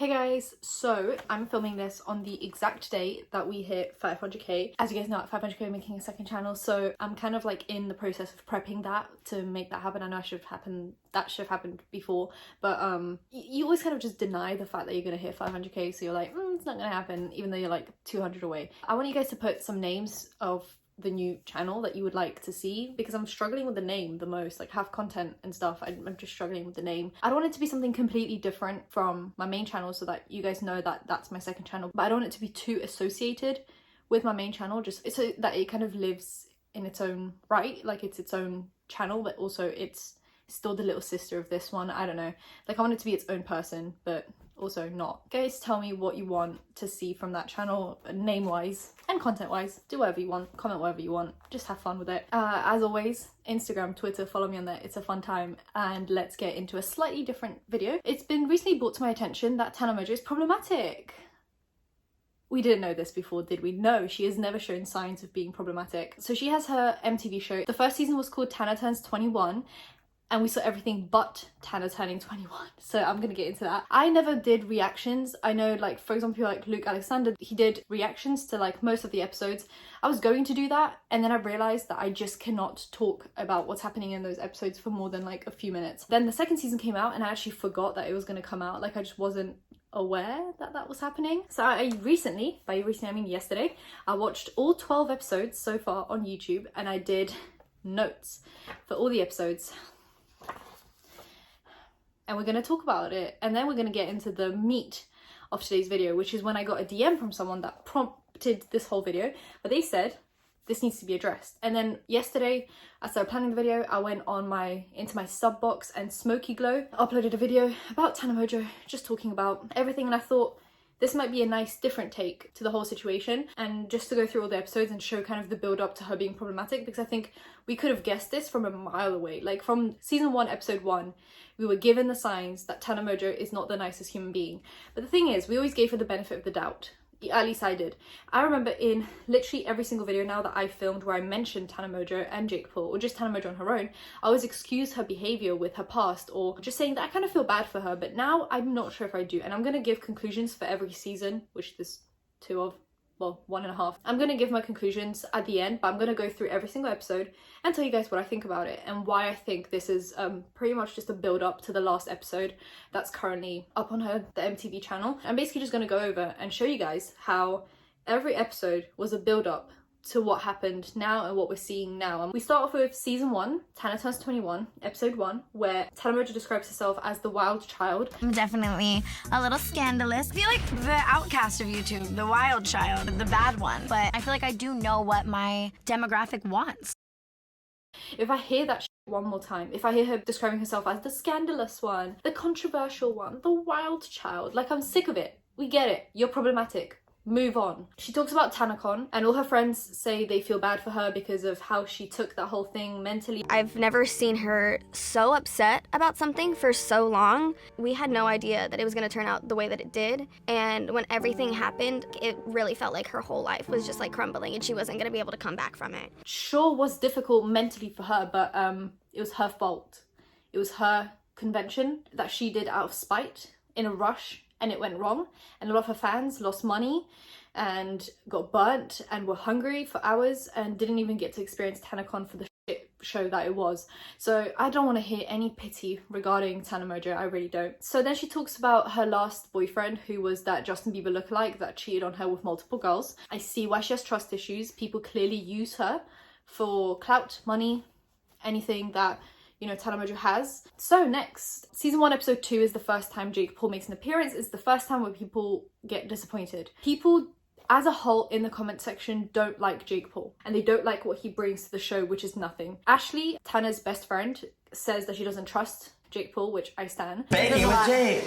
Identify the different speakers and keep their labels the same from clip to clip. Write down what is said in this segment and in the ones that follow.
Speaker 1: Hey guys, so I'm filming this on the exact day that we hit 500k. As you guys know, at 500k we're making a second channel, so I'm kind of like in the process of prepping that to make that happen. I know that should have happened before, but you always kind of just deny the fact that you're gonna hit 500k, so you're like, it's not gonna happen, even though you're like 200 away. I want you guys to put some names of the new channel that you would like to see, because I'm struggling with the name the most. Like, have content and stuff, I'm just struggling with the name. I don't want it to be something completely different from my main channel so that you guys know that that's my second channel, but I don't want it to be too associated with my main channel, just so that it kind of lives in its own right, like it's its own channel, but also it's still the little sister of this one. I don't know, like I want it to be its own person, but also not. Guys, tell me what you want to see from that channel, name wise and content wise. Do whatever you want, comment whatever you want, just have fun with it. As always, Instagram, Twitter, follow me on there, it's a fun time. And let's get into a slightly different video. It's been recently brought to my attention that Tana Mongeau is problematic. We didn't know this before, did we? No, she has never shown signs of being problematic. So she has her MTV show. The first season was called Tana Turns 21, and we saw everything but Tana turning 21. So I'm gonna get into that. I never did reactions. I know, like, for example, like Luke Alexander, he did reactions to like most of the episodes. I was going to do that, and then I realized that I just cannot talk about what's happening in those episodes for more than like a few minutes. Then the second season came out and I actually forgot that it was gonna come out. Like, I just wasn't aware that that was happening. So I recently, by recently I mean yesterday, I watched all 12 episodes so far on YouTube, and I did notes for all the episodes. And we're going to talk about it, and then we're going to get into the meat of today's video, which is when I got a DM from someone that prompted this whole video, but they said this needs to be addressed. And then yesterday, as I started planning the video, I went on into my sub box, and Smoky Glow uploaded a video about Tana Mongeau, just talking about everything, and I thought this might be a nice different take to the whole situation, and just to go through all the episodes and show kind of the build up to her being problematic, because I think we could have guessed this from a mile away. Like, from season 1, episode 1, we were given the signs that Tana Mongeau is not the nicest human being. But the thing is, we always gave her the benefit of the doubt. At least I did. I remember in literally every single video now that I filmed where I mentioned Tana Mongeau and Jake Paul, or just Tana Mongeau on her own, I always excuse her behaviour with her past, or just saying that I kind of feel bad for her, but now I'm not sure if I do. And I'm going to give conclusions for every season, which there's 2 of, well, 1.5. I'm going to give my conclusions at the end, but I'm going to go through every single episode and tell you guys what I think about it, and why I think this is pretty much just a build up to the last episode that's currently up on the MTV channel. I'm basically just going to go over and show you guys how every episode was a build up to what happened now and what we're seeing now. And we start off with season 1, Tana Turns 21, episode 1, where Tana Mongeau describes herself as the wild child.
Speaker 2: I'm definitely a little scandalous. I feel like the outcast of YouTube, the wild child, the bad one. But I feel like I do know what my demographic wants.
Speaker 1: If I hear that one more time, if I hear her describing herself as the scandalous one, the controversial one, the wild child, like, I'm sick of it. We get it. You're problematic. Move on. She talks about TanaCon, and all her friends say they feel bad for her because of how she took that whole thing mentally.
Speaker 3: I've never seen her so upset about something for so long. We had no idea that it was going to turn out the way that it did, and when everything happened, it really felt like her whole life was just like crumbling and she wasn't going to be able to come back from it.
Speaker 1: Sure was difficult mentally for her, but it was her fault. It was her convention that she did out of spite, in a rush, and it went wrong, and a lot of her fans lost money and got burnt and were hungry for hours and didn't even get to experience TanaCon for the shit show that it was. So I don't want to hear any pity regarding Tana Mongeau, I really don't. So then she talks about her last boyfriend, who was that Justin Bieber lookalike that cheated on her with multiple girls. I see why she has trust issues. People clearly use her for clout, money, anything that, you know, Tana Mongeau has. So next, season 1, episode 2 is the first time Jake Paul makes an appearance. It's the first time where people get disappointed. People as a whole in the comment section don't like Jake Paul, and they don't like what he brings to the show, which is nothing. Ashley, Tana's best friend, says that she doesn't trust Jake Paul, which I stan.
Speaker 4: Baking with Jake.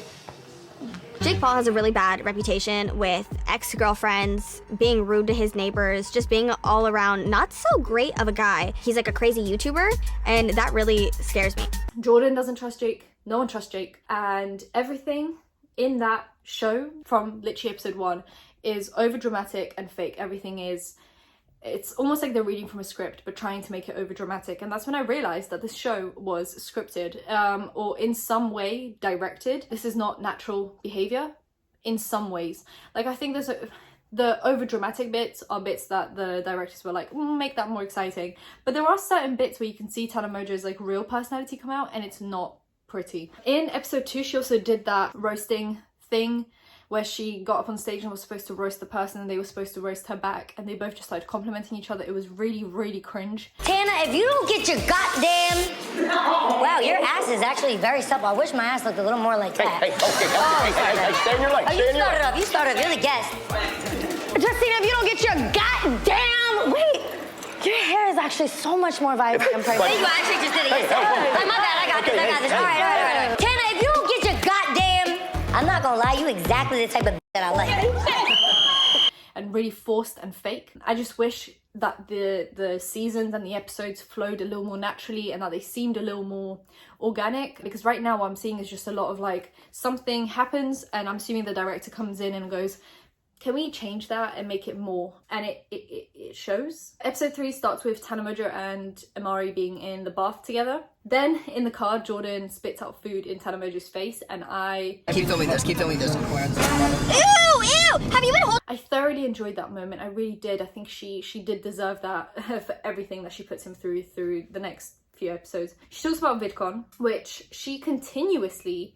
Speaker 3: Jake Paul has a really bad reputation with ex-girlfriends, being rude to his neighbors, just being all around not so great of a guy. He's like a crazy YouTuber, and that really scares me.
Speaker 1: Jordan doesn't trust Jake. No one trusts Jake. And everything in that show from literally episode 1 is over dramatic and fake. Everything is It's almost like they're reading from a script but trying to make it over dramatic, and that's when I realized that this show was scripted or in some way directed. This is not natural behavior in some ways. Like, I think the over dramatic bits are bits that the directors were like, make that more exciting. But there are certain bits where you can see Tana Mongeau's like real personality come out, and it's not pretty. In episode 2, she also did that roasting thing where she got up on stage and was supposed to roast the person, and they were supposed to roast her back, and they both just started complimenting each other. It was really, really cringe.
Speaker 4: Tana, if you don't get your goddamn... Wow, your ass is actually very supple. I wish my ass looked a little more like that.
Speaker 5: Hey, stay in your lane,
Speaker 4: You started off, you're the guest. Justina, if you don't get your goddamn... Wait, your hair is actually so much more vibrant and pretty. You actually just did it. My bad, I got this. All right. Tana, if you don't get your goddamn... I'm not gonna lie, you exactly the type of that I like.
Speaker 1: And really forced and fake. I just wish that the seasons and the episodes flowed a little more naturally, and that they seemed a little more organic, because right now what I'm seeing is just a lot of like, something happens and I'm assuming the director comes in and goes, can we change that and make it more? And it shows. Episode 3 starts with Tana Mongeau and Amari being in the bath together. Then in the car, Jordan spits out food in Tana Mongeau's face, and
Speaker 6: Keep filming this.
Speaker 3: Ew! Have you been holding?
Speaker 1: I thoroughly enjoyed that moment. I really did. I think she did deserve that for everything that she puts him through the next few episodes. She talks about VidCon, which she continuously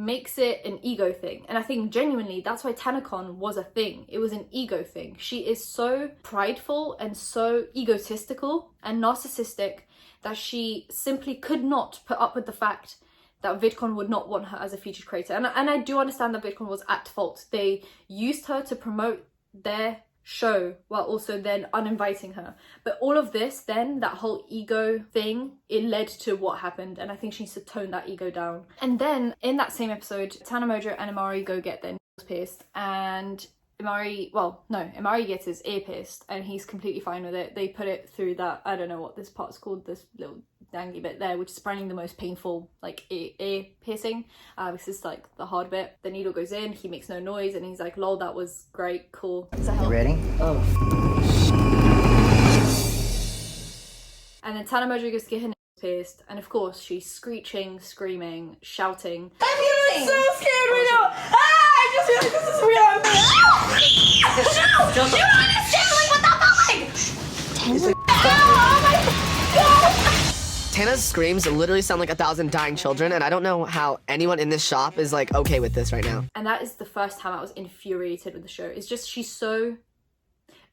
Speaker 1: makes it an ego thing, and I think genuinely that's why TanaCon was a thing. It was an ego thing. She is so prideful and so egotistical and narcissistic that she simply could not put up with the fact that VidCon would not want her as a featured creator. And I do understand that VidCon was at fault. They used her to promote their show while also then uninviting her. But all of this, then, that whole ego thing, it led to what happened, and I think she needs to tone that ego down. And then in that same episode, Tana Mongeau and Amari go get their nails pierced, and Amari gets his ear pierced, and he's completely fine with it. They put it through that, I don't know what this part's called, this little dangly bit there, which is apparently the most painful like ear piercing. This is like the hard bit. The needle goes in, he makes no noise, and he's like, lol, that was great, cool. Does that help?
Speaker 6: You ready? Oh.
Speaker 1: And then Tana Mongeau goes to get her nails pierced, and of course she's screeching, screaming, shouting.
Speaker 7: I'm feeling so scared right now. I just feel like this is real. No! You don't understand, like, what the fuck? Oh my God!
Speaker 6: Tana's screams literally sound like 1,000 dying children, and I don't know how anyone in this shop is like okay with this right now.
Speaker 1: And that is the first time I was infuriated with the show. It's just, she's so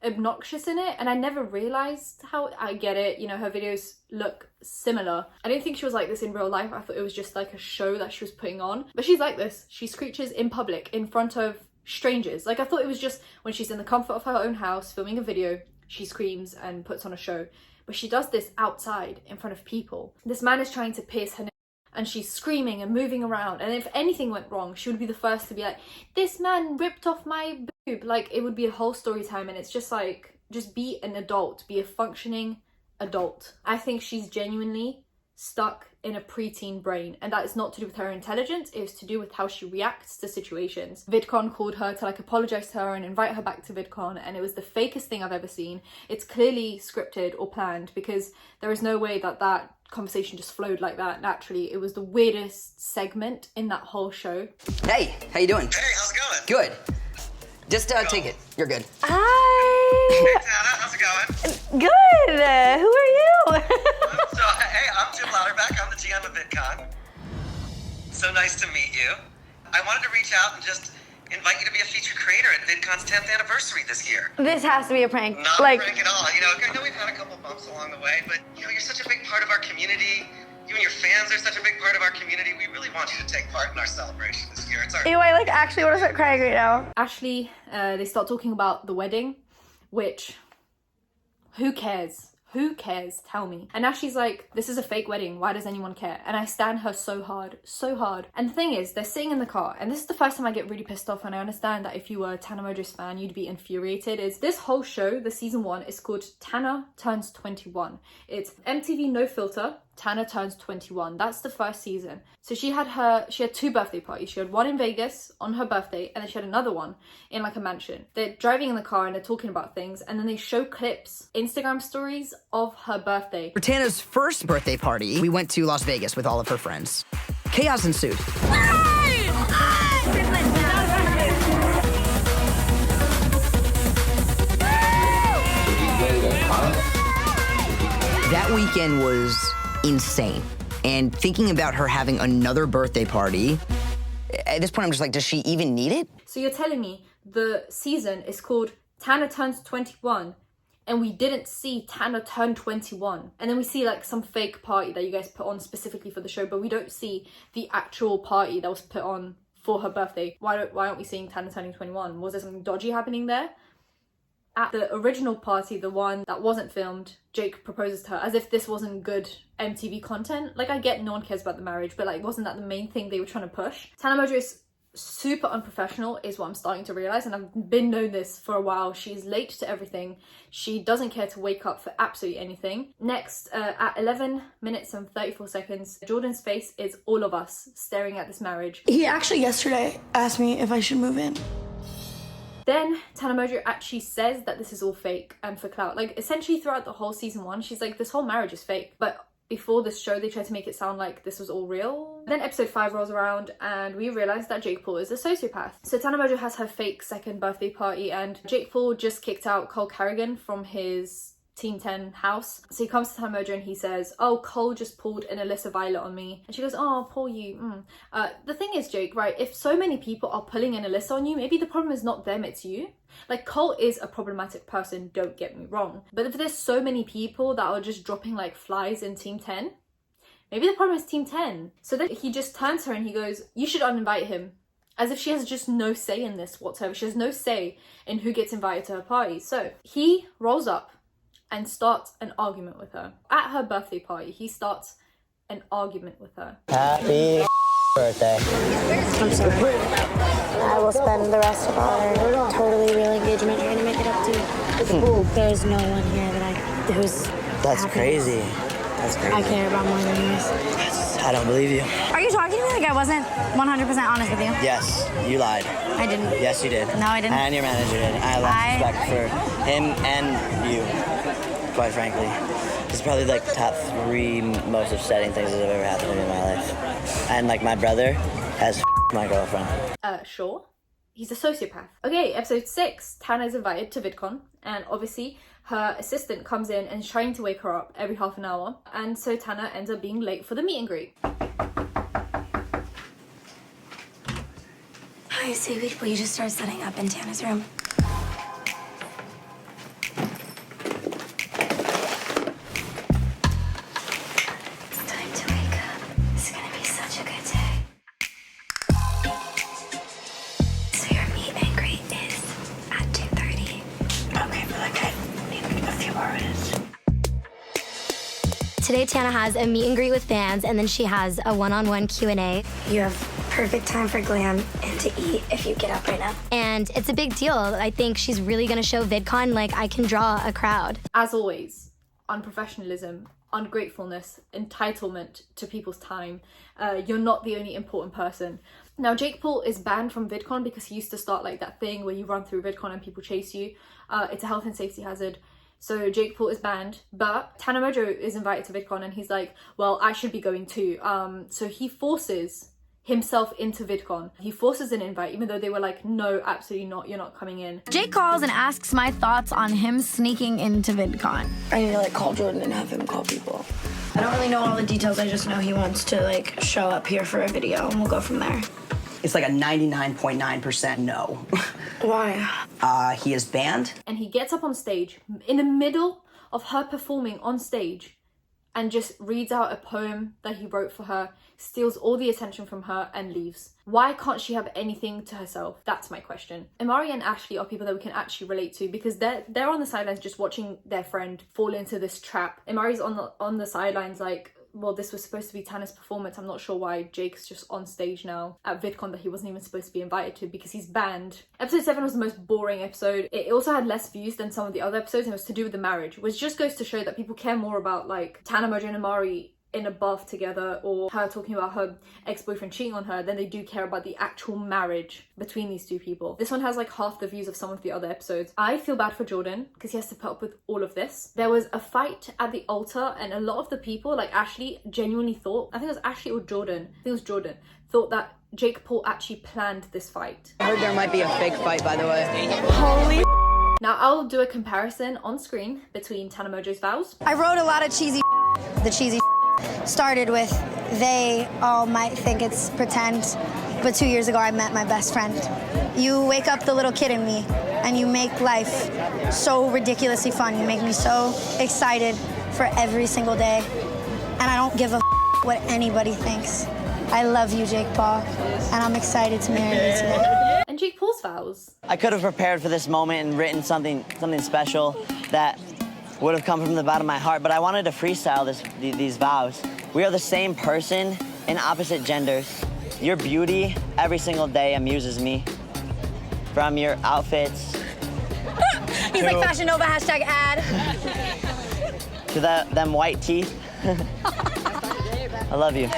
Speaker 1: obnoxious in it, and I never realized how. I get it, you know, her videos look similar. I didn't think she was like this in real life. I thought it was just like a show that she was putting on, but she's like this. She screeches in public in front of strangers. Like, I thought it was just when she's in the comfort of her own house filming a video, she screams and puts on a show. But she does this outside in front of people. This man is trying to pierce her nail, and she's screaming and moving around, and if anything went wrong, she would be the first to be like, this man ripped off my boob. Like, it would be a whole story time, and it's just like, just be an adult, be a functioning adult. I think she's genuinely stuck in a preteen brain, and that is not to do with her intelligence, it is to do with how she reacts to situations. VidCon called her to like apologize to her and invite her back to VidCon, and it was the fakest thing I've ever seen. It's clearly scripted or planned, because there is no way that that conversation just flowed like that naturally. It was the weirdest segment in that whole show.
Speaker 8: Hey, how you doing?
Speaker 9: Hey, how's it going?
Speaker 8: Good. Just take it. You're good.
Speaker 7: Hi.
Speaker 9: Hey, Tana, how's it going?
Speaker 7: Good. Who are you?
Speaker 9: Hey, I'm Jim Louderback. I'm the GM of VidCon. So nice to meet you. I wanted to reach out and just invite you to be a featured creator at VidCon's 10th anniversary this year.
Speaker 7: This has to be a prank.
Speaker 9: Not
Speaker 7: like,
Speaker 9: a prank at all. You know, I know we've had a couple bumps along the way, but you know, you're such a big part of our community. You and your fans are such a big part of our community. We really want you to take part in our celebration this year. It's our...
Speaker 7: ew, I like actually want to start crying right now.
Speaker 1: Ashley, they start talking about the wedding, which, who cares? Who cares? Tell me. And Ashley's like, this is a fake wedding. Why does anyone care? And I stand her so hard, so hard. And the thing is, they're sitting in the car, and this is the first time I get really pissed off, and I understand that if you were a Tana Mongeau's fan, you'd be infuriated, is this whole show, the season 1, is called Tana Turns 21. It's MTV No Filter, Tana Turns 21. That's the first season. So she had 2 birthday parties. She had one in Vegas on her birthday, and then she had another one in like a mansion. They're driving in the car and they're talking about things, and then they show clips, Instagram stories of her birthday.
Speaker 6: For Tana's first birthday party, we went to Las Vegas with all of her friends. Chaos ensued.
Speaker 8: weekend was insane. And thinking about her having another birthday party, at this point I'm just like, does she even need it?
Speaker 1: So you're telling me the season is called Tana Turns 21 and we didn't see Tana turn 21. And then we see like some fake party that you guys put on specifically for the show, but we don't see the actual party that was put on for her birthday. Why aren't we seeing Tana turning 21? Was there something dodgy happening there? At the original party, the one that wasn't filmed, Jake proposes to her as if this wasn't good MTV content. Like, I get no one cares about the marriage, but like, wasn't that the main thing they were trying to push? Tana Mongeau is super unprofessional is what I'm starting to realize, and I've been known this for a while. She's late to everything. She doesn't care to wake up for absolutely anything. Next, at 11 minutes and 34 seconds, Jordan's face is all of us staring at this marriage.
Speaker 10: He actually yesterday asked me if I should move in.
Speaker 1: Then Tana Mongeau actually says that this is all fake and for clout. Like, essentially throughout the whole season 1, she's like, this whole marriage is fake. But before this show, they tried to make it sound like this was all real. Then episode 5 rolls around and we realize that Jake Paul is a sociopath. So Tana Mongeau has her fake second birthday party and Jake Paul just kicked out Cole Carrigan from his Team 10 house. So he comes to Tana Mongeau and he says, oh, Cole just pulled an Alyssa Violet on me. And she goes, oh, poor you. The thing is, Jake, right, if so many people are pulling an Alyssa on you, maybe the problem is not them, it's you. Like, Cole is a problematic person, don't get me wrong. But if there's so many people that are just dropping like flies in Team 10, maybe the problem is Team 10. So then he just turns to her and he goes, you should uninvite him. As if she has just no say in this whatsoever. She has no say in who gets invited to her party. So he rolls up and starts an argument with her. At her birthday party, he starts an argument with her.
Speaker 5: Happy birthday.
Speaker 3: I'm sorry. I will spend the rest of our totally real engagement trying to make it up to you. There's no one here who's
Speaker 5: That's
Speaker 3: happy.
Speaker 5: crazy. That's crazy.
Speaker 3: I care about more than yours.
Speaker 5: I don't believe you.
Speaker 2: Are you talking to me like I wasn't 100% honest with you?
Speaker 5: Yes, you lied.
Speaker 2: I didn't.
Speaker 5: Yes, you did.
Speaker 2: No, I didn't.
Speaker 5: And your manager did. I lost respect for him and you, quite frankly. It's probably like the top 3 most upsetting things that have ever happened to me in my life. And like my brother has my girlfriend.
Speaker 1: Sure. He's a sociopath. Okay, episode 6. Tana is invited to VidCon, and obviously her assistant comes in and is trying to wake her up every half an hour, and so Tana ends up being late for the meet and greet.
Speaker 2: Hi, sweetie. Will you just start setting up in Tana's room? It's time to wake up. It's gonna be such a good day. So your meet and greet is at 2:30. Okay, but like I need a few more minutes.
Speaker 3: Today, Tana has a meet and greet with fans, and then she has a one-on-one Q&A.
Speaker 2: You have perfect time for glam and to eat if you get up right now.
Speaker 3: And it's a big deal. I think she's really gonna show VidCon, like, I can draw a crowd.
Speaker 1: As always, unprofessionalism, ungratefulness, entitlement to people's time. You're not the only important person. Now, Jake Paul is banned from VidCon because he used to start like that thing where you run through VidCon and people chase you. It's a health and safety hazard. So Jake Paul is banned, but Tana Mongeau is invited to VidCon and he's like, well, I should be going too. So he forces himself into VidCon. He forces an invite, even though they were like, no, absolutely not, you're not coming in.
Speaker 2: Jake calls and asks my thoughts on him sneaking into VidCon.
Speaker 10: I need to like call Jordan and have him call people. I don't really know all the details. I just know he wants to like show up here for a video and we'll go from there.
Speaker 8: It's like a 99.9% no.
Speaker 10: Why?
Speaker 8: He is banned.
Speaker 1: And he gets up on stage in the middle of her performing on stage and just reads out a poem that he wrote for her, steals all the attention from her and leaves. Why can't she have anything to herself? That's my question. Amari and Ashley are people that we can actually relate to because they're on the sidelines just watching their friend fall into this trap. Amari's on the sidelines like, well, this was supposed to be Tana's performance. I'm not sure why Jake's just on stage now at VidCon that he wasn't even supposed to be invited to because he's banned. Episode 7 was the most boring episode. It also had less views than some of the other episodes and it was to do with the marriage, which just goes to show that people care more about like Tana Mongeau and Amari in a bath together or her talking about her ex-boyfriend cheating on her than they do care about the actual marriage between these two people. This one has like half the views of some of the other episodes. I feel bad for Jordan because he has to put up with all of this. There was a fight at the altar and a lot of the people, like Ashley, genuinely thought, I think it was Ashley or Jordan, I think it was Jordan, thought that Jake Paul actually planned this fight.
Speaker 8: I heard there might be a fake fight, by the way.
Speaker 10: Holy.
Speaker 1: Now I'll do a comparison on screen between Tana Mongeau's vows.
Speaker 2: I wrote a lot of cheesy
Speaker 4: the cheesy started with they all might think it's pretend, but 2 years ago I met my best friend. You wake up the little kid in me and you make life so ridiculously fun. You make me so excited for every single day. And I don't give a what anybody thinks. I love you, Jake Paul, and I'm excited to marry you today.
Speaker 1: And Jake Paul's vows.
Speaker 5: I could have prepared for this moment and written something special that would have come from the bottom of my heart, but I wanted to freestyle these vows. We are the same person in opposite genders. Your beauty every single day amuses me. From your outfits.
Speaker 4: He's like Fashion Nova #ad.
Speaker 5: To them white teeth. I love you.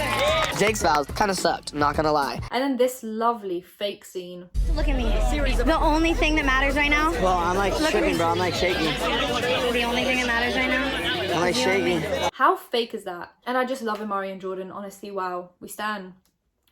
Speaker 6: Jake's vows kind of sucked, I'm not gonna lie.
Speaker 1: And then this lovely fake scene.
Speaker 4: Look at me. The only thing that matters right now.
Speaker 5: Well, I'm like shaking, bro. I'm like shaking.
Speaker 4: The only thing that matters right now.
Speaker 5: I'm like shaking.
Speaker 1: How fake is that? And I just love Amari and Jordan. Honestly, wow. We stand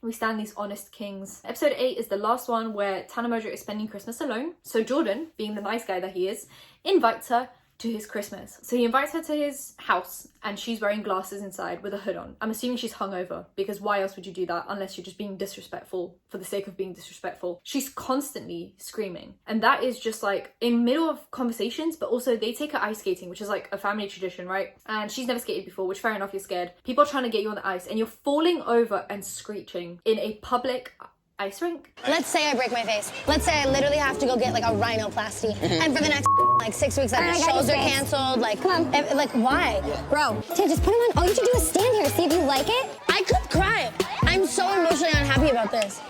Speaker 1: these honest kings. Episode 8 is the last one where Tana Mongeau is spending Christmas alone. So Jordan, being the nice guy that he is, invites her to his Christmas. So he invites her to his house and she's wearing glasses inside with a hood on. I'm assuming she's hungover, because why else would you do that unless you're just being disrespectful for the sake of being disrespectful? She's constantly screaming. And that is just like in middle of conversations, but also they take her ice skating, which is like a family tradition, right? And she's never skated before, which fair enough, you're scared. People are trying to get you on the ice and you're falling over and screeching in a public ice rink.
Speaker 4: Let's say I break my face. Let's say I literally have to go get like a rhinoplasty. And for the next like 6 weeks, like the shows are canceled. Like, come on. Like, why? Bro.
Speaker 7: Dude, just put him on. All you have to do is stand here, see if you like it.
Speaker 4: I could cry. I'm so emotionally unhappy about this.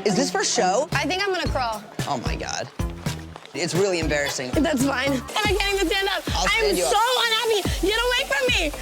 Speaker 8: Is this for show?
Speaker 4: I think I'm gonna crawl.
Speaker 8: Oh my God. It's really embarrassing.
Speaker 4: That's fine. And I can't even stand up. I'm so unhappy. Get away from me.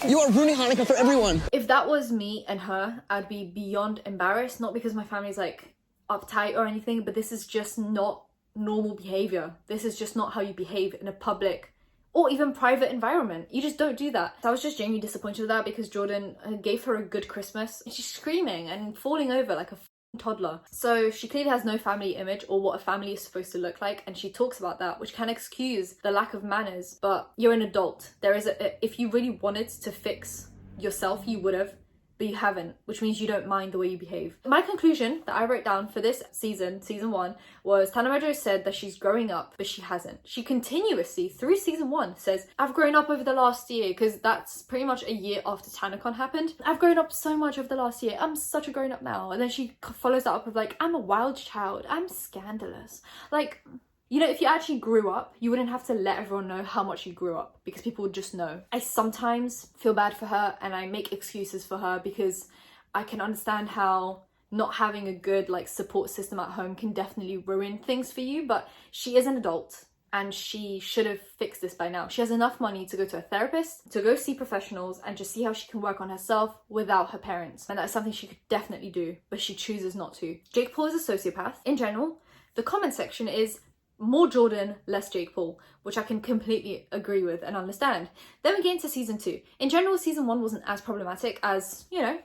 Speaker 8: You are ruining Hanukkah for everyone.
Speaker 1: If that was me and her, I'd be beyond embarrassed. Not because my family's like uptight or anything, but this is just not normal behavior. This is just not how you behave in a public or even private environment. You just don't do that. So I was just genuinely disappointed with that because Jordan gave her a good Christmas. And she's screaming and falling over like a toddler. So she clearly has no family image or what a family is supposed to look like, and she talks about that, which can excuse the lack of manners, but you're an adult. There is if you really wanted to fix yourself, you would have, but you haven't, which means you don't mind the way you behave. My conclusion that I wrote down for this season 1, was Tana Mongeau said that she's growing up, but she hasn't. She continuously, through season 1, says, I've grown up over the last year, because that's pretty much a year after TanaCon happened. I've grown up so much over the last year. I'm such a grown up now. And then she follows that up with like, I'm a wild child. I'm scandalous. Like, you know, if you actually grew up, you wouldn't have to let everyone know how much you grew up, because people would just know. I sometimes feel bad for her and I make excuses for her because I can understand how not having a good like support system at home can definitely ruin things for you, but she is an adult and she should have fixed this by now. She has enough money to go to a therapist, to go see professionals and just see how she can work on herself without her parents. And that's something she could definitely do, but she chooses not to. Jake Paul is a sociopath. In general, the comment section is more Jordan, less Jake Paul, which I can completely agree with and understand. Then we get into season 2. In general, season 1 wasn't as problematic as, you know,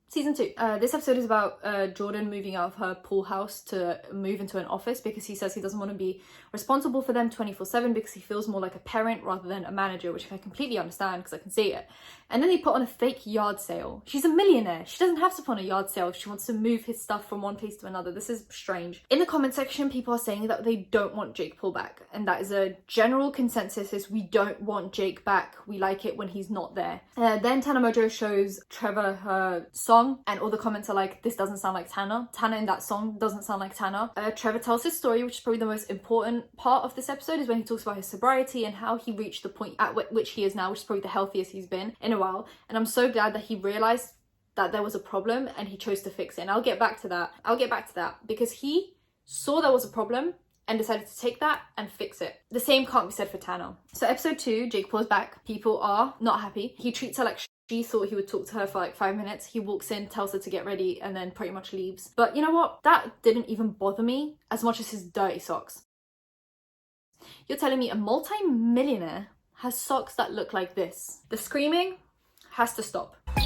Speaker 1: season 2. This episode is about Jordan moving out of her pool house to move into an office because he says he doesn't want to be responsible for them 24/7 because he feels more like a parent rather than a manager, which I completely understand because I can see it. And then they put on a fake yard sale. She's a millionaire. She doesn't have to put on a yard sale if she wants to move his stuff from one place to another. This is strange. In the comment section, people are saying that they don't want Jake Paul back. And that is a general consensus, is we don't want Jake back. We like it when he's not there. Then Tana Mongeau shows Trevor her song and all the comments are like, this doesn't sound like Tana. Tana in that song doesn't sound like Tana. Trevor tells his story, which is probably the most important part of this episode, is when he talks about his sobriety and how he reached the point at which he is now, which is probably the healthiest he's been in a while. And I'm so glad that he realized that there was a problem and he chose to fix it. And I'll get back to that. Because he saw there was a problem and decided to take that and fix it. The same can't be said for Tana. So episode 2, Jake Paul's back. People are not happy. He treats her like she thought he would talk to her for like 5 minutes. He walks in, tells her to get ready, and then pretty much leaves. But you know what? That didn't even bother me as much as his dirty socks. You're telling me a multi-millionaire has socks that look like this? The screaming has to stop.
Speaker 4: Can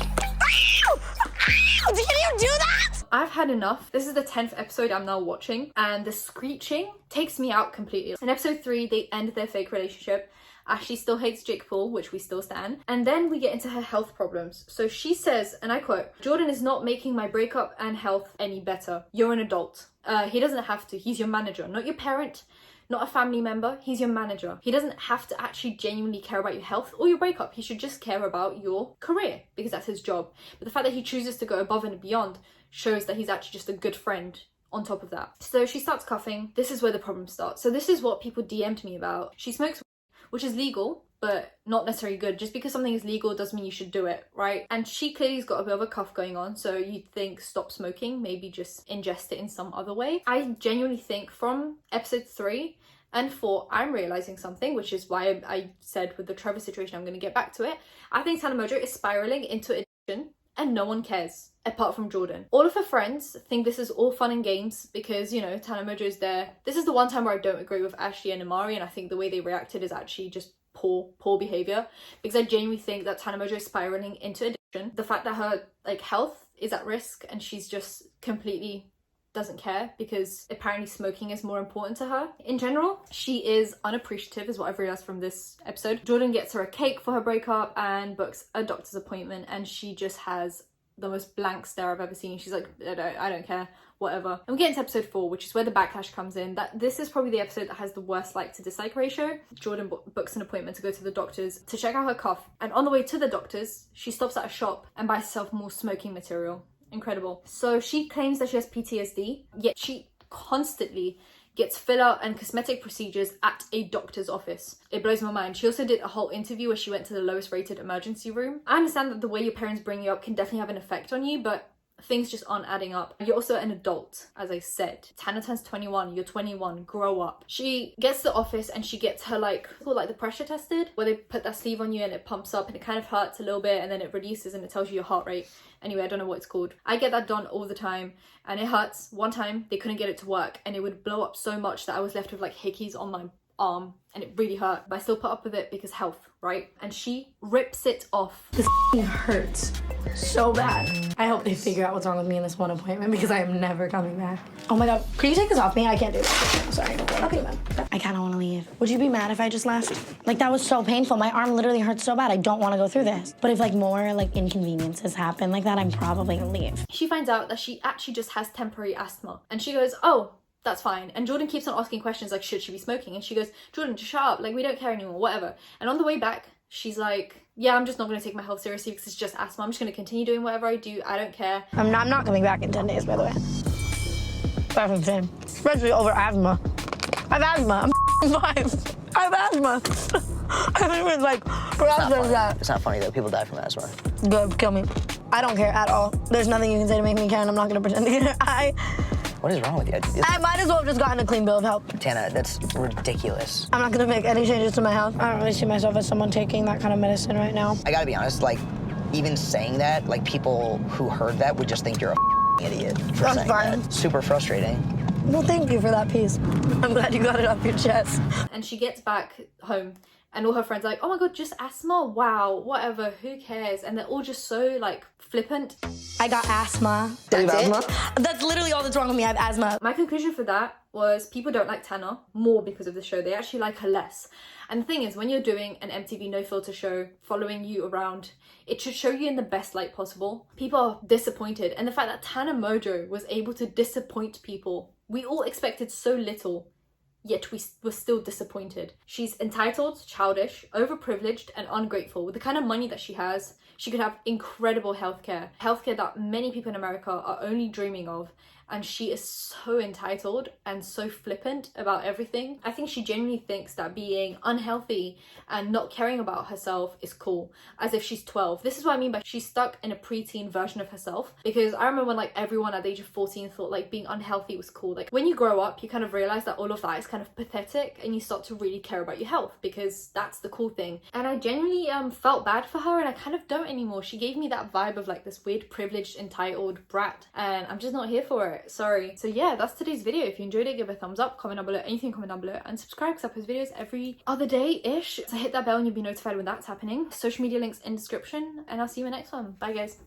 Speaker 4: you do that?
Speaker 1: I've had enough. This is the 10th episode I'm now watching and the screeching takes me out completely. In episode 3, they end their fake relationship Ashley still hates Jake Paul, which we still stand. And then we get into her health problems. So she says, and I quote, "Jordan is not making my breakup and health any better. You're an adult. He doesn't have to. He's your manager, not your parent, not a family member. He's your manager. He doesn't have to actually genuinely care about your health or your breakup. He should just care about your career because that's his job. But the fact that he chooses to go above and beyond shows that he's actually just a good friend on top of that." So she starts coughing. This is where the problem starts. So this is what people DM'd me about. She smokes, which is legal, but not necessarily good. Just because something is legal doesn't mean you should do it, right? And she clearly has got a bit of a cough going on, so you'd think stop smoking, maybe just ingest it in some other way. I genuinely think from episode 3 and 4, I'm realizing something, which is why I said with the Trevor situation, I'm going to get back to it. I think Tana Mongeau is spiraling into addiction and no one cares apart from Jordan. All of her friends think this is all fun and games because, you know, Tana Mongeau is there. This is the one time where I don't agree with Ashley and Amari, and I think the way they reacted is actually just poor behavior, because I genuinely think that Tana Mongeau is spiraling into addiction. The fact that her like health is at risk and she's just completely doesn't care because apparently smoking is more important to her. In general, she is unappreciative is what I've realized from this episode. Jordan gets her a cake for her breakup and books a doctor's appointment, and she just has the most blank stare I've ever seen. She's like, I don't care, whatever. And we get into episode 4, which is where the backlash comes in. That this is probably the episode that has the worst like to dislike ratio. Jordan books an appointment to go to the doctors to check out her cough, and on the way to the doctors she stops at a shop and buys herself more smoking material. Incredible. So she claims that she has PTSD, yet she constantly gets filler and cosmetic procedures at a doctor's office. It blows my mind. She also did a whole interview where she went to the lowest rated emergency room. I understand that the way your parents bring you up can definitely have an effect on you, but things just aren't adding up. You're also an adult, as I said. Tana turns 21, you're 21, grow up. She gets to the office and she gets her like the pressure tested, where they put that sleeve on you and it pumps up and it kind of hurts a little bit and then it releases and it tells you your heart rate. Anyway, I don't know what it's called. I get that done all the time and it hurts. One time they couldn't get it to work and it would blow up so much that I was left with like hickeys on my arm and it really hurt, but I still put up with it because health, right? And she rips it off.
Speaker 10: This hurts so bad. I hope they figure out what's wrong with me in this one appointment because I am never coming back. Oh my god, can you take this off me? I can't do this. I'm sorry. Okay, man. I kind of want to leave. Would you be mad if I just left? Like, that was so painful. My arm literally hurts so bad. I don't want to go through this. But if like more like inconveniences happen like that, I'm probably gonna leave.
Speaker 1: She finds out that she actually just has temporary asthma and she goes, oh, that's fine. And Jordan keeps on asking questions like, should she be smoking? And she goes, Jordan, just shut up. Like, we don't care anymore, whatever. And on the way back, she's like, yeah, I'm just not going to take my health seriously because it's just asthma. I'm just going to continue doing whatever I do. I don't care.
Speaker 10: I'm not coming back in 10 days, by the way. That's insane. Especially over asthma. I have asthma. I'm fine. I have asthma. I haven't even like processed that.
Speaker 5: It's not funny though. People die from asthma.
Speaker 10: Good, kill me. I don't care at all. There's nothing you can say to make me care, and I'm not going to pretend to care.
Speaker 5: What is wrong with you?
Speaker 10: I might as well have just gotten a clean bill of health.
Speaker 5: Tana, that's ridiculous.
Speaker 10: I'm not gonna make any changes to my health. I don't really see myself as someone taking that kind of medicine right now.
Speaker 5: I gotta be honest, like, even saying that, like, people who heard that would just think you're a idiot for saying that. Super frustrating.
Speaker 10: Well, thank you for that piece. I'm glad you got it off your chest.
Speaker 1: And she gets back home and all her friends are like, oh my god, just asthma? Wow, whatever, who cares? And they're all just so like flippant.
Speaker 10: I got asthma. That's it? That's literally all that's wrong with me. I have asthma.
Speaker 1: My conclusion for that was people don't like Tana more because of the show. They actually like her less. And the thing is, when you're doing an MTV no filter show, following you around, it should show you in the best light possible. People are disappointed. And the fact that Tana Mongeau was able to disappoint people, we all expected so little, yet we were still disappointed. She's entitled, childish, overprivileged, and ungrateful. With the kind of money that she has, she could have incredible healthcare that many people in America are only dreaming of. And she is so entitled and so flippant about everything. I think she genuinely thinks that being unhealthy and not caring about herself is cool, as if she's 12. This is what I mean by she's stuck in a preteen version of herself. Because I remember when like everyone at the age of 14 thought like being unhealthy was cool. Like when you grow up, you kind of realize that all of that is kind of pathetic and you start to really care about your health because that's the cool thing. And I genuinely felt bad for her, and I kind of don't anymore. She gave me that vibe of like this weird privileged entitled brat, and I'm just not here for it. Sorry. So yeah, that's today's video. If you enjoyed it, give it a thumbs up, comment down below, anything, comment down below, and subscribe because I post videos every other day-ish. So hit that bell and you'll be notified when that's happening. Social media links in description, and I'll see you in the next one. Bye guys.